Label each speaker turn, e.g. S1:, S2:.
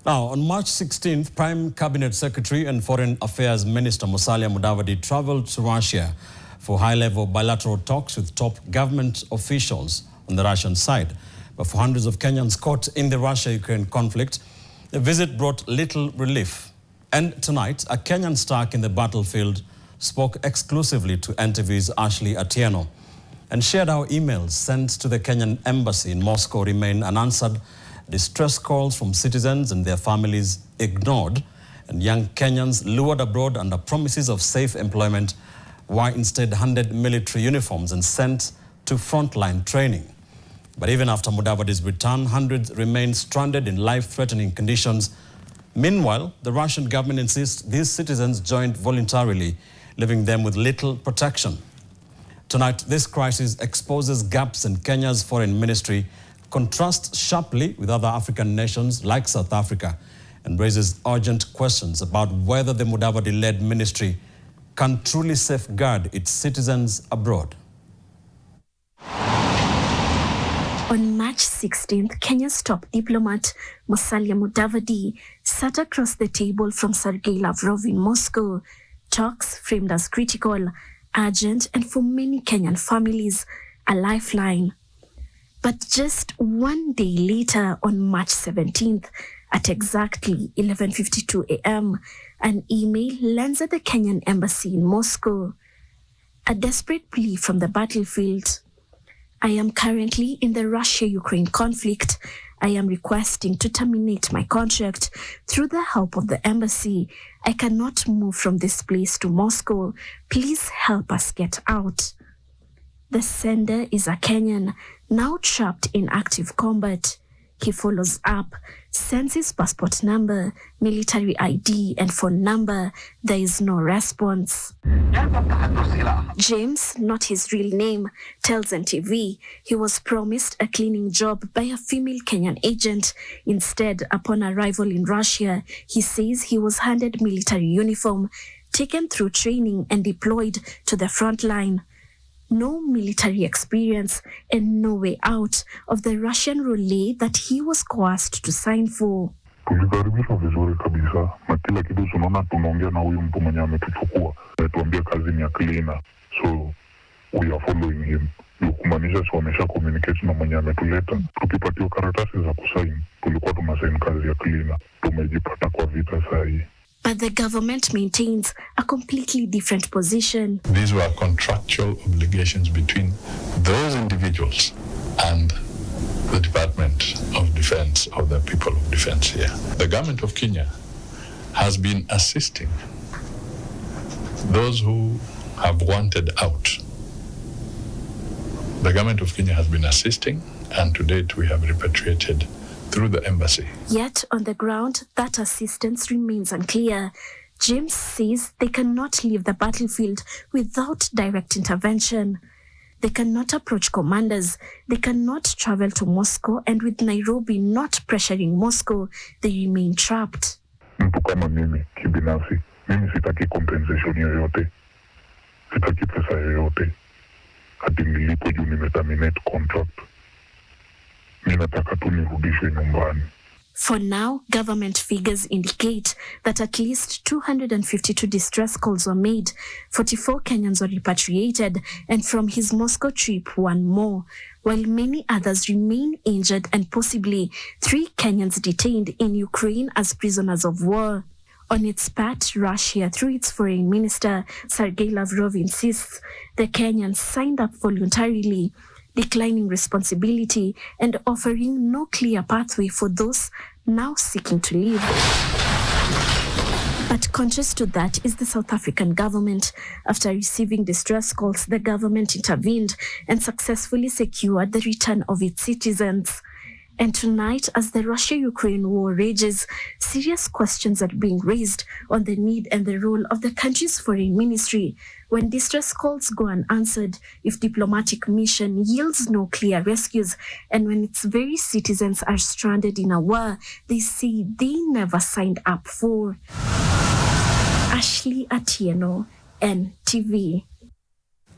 S1: Now, on March 16th, Prime Cabinet Secretary and Foreign Affairs Minister Musalia Mudavadi traveled to Russia for high-level bilateral talks with top government officials on the Russian side. But for hundreds of Kenyans caught in the Russia-Ukraine conflict, the visit brought little relief. And tonight, a Kenyan stuck in the battlefield spoke exclusively to NTV's Ashley Atieno and shared how emails sent to the Kenyan embassy in Moscow remain unanswered, distress calls from citizens and their families ignored, and young Kenyans lured abroad under promises of safe employment were instead handed military uniforms and sent to frontline training. But even after Mudavadi's return, hundreds remain stranded in life-threatening conditions. Meanwhile, the Russian government insists these citizens joined voluntarily, leaving them with little protection. Tonight, this crisis exposes gaps in Kenya's foreign ministry, contrasts sharply with other African nations like South Africa, and raises urgent questions about whether the Mudavadi-led ministry can truly safeguard its citizens abroad.
S2: On March 16th, Kenya's top diplomat, Musalia Mudavadi, sat across the table from Sergei Lavrov in Moscow. Talks framed as critical, urgent, and for many Kenyan families, a lifeline. But just one day later, on March 17th, at exactly 11:52 a.m., an email lands at the Kenyan embassy in Moscow. A desperate plea from the battlefield. I am currently in the Russia-Ukraine conflict. I am requesting to terminate my contract through the help of the embassy. I cannot move from this place to Moscow. Please help us get out. The sender is a Kenyan, now trapped in active combat. He follows up, sends his passport number, military ID, and phone number. There is no response. James, not his real name, tells NTV he was promised a cleaning job by a female Kenyan agent. Instead, upon arrival in Russia, he says he was handed military uniform, taken through training, and deployed to the front line. No military experience and no way out of the Russian relay that he was coerced to sign for.
S3: Tulikaribishwa vizuri kabisa na kila kitu tunaona tunaongea na huyu mtu mwenye ametuchukua anatuambia kazi ni ya cleaner, so we are following him. Kumaanisha si wamesha communicate na mwenye ametuleta. Tukipatiwa karatasi za kusaini tulikuwa tunasaini kazi ya cleaner. Tumejipata kwa vita saa hii.
S2: But the government maintains a completely different position.
S4: These were contractual obligations between those individuals and the Department of Defense, or the people of defense here. The government of Kenya has been assisting those who have wanted out. The government of Kenya has been assisting, and to date we have repatriated through the embassy.
S2: Yet on the ground, that assistance remains unclear. James says they cannot leave the battlefield without direct intervention. They cannot approach commanders. They cannot travel to Moscow, and with Nairobi not pressuring Moscow, they remain trapped.
S3: Mtu kama mimi kibinafsi, mimi sitaki compensation yoyote. Sitaki pesa yoyote. Hadi nilipo juu nimeterminate contract.
S2: For now, government figures indicate that at least 252 distress calls were made, 44 Kenyans were repatriated, and from his Moscow trip, one more, while many others remain injured and possibly 3 Kenyans detained in Ukraine as prisoners of war. On its part, Russia, through its foreign minister, Sergei Lavrov, insists the Kenyans signed up voluntarily, declining responsibility and offering no clear pathway for those now seeking to leave. But contrast to that is the South African government. After receiving distress calls, the government intervened and successfully secured the return of its citizens. And tonight, as the Russia-Ukraine war rages, serious questions are being raised on the need and the role of the country's foreign ministry when distress calls go unanswered, if diplomatic mission yields no clear rescues, and when its very citizens are stranded in a war they say they never signed up for. Ashley Atieno, NTV.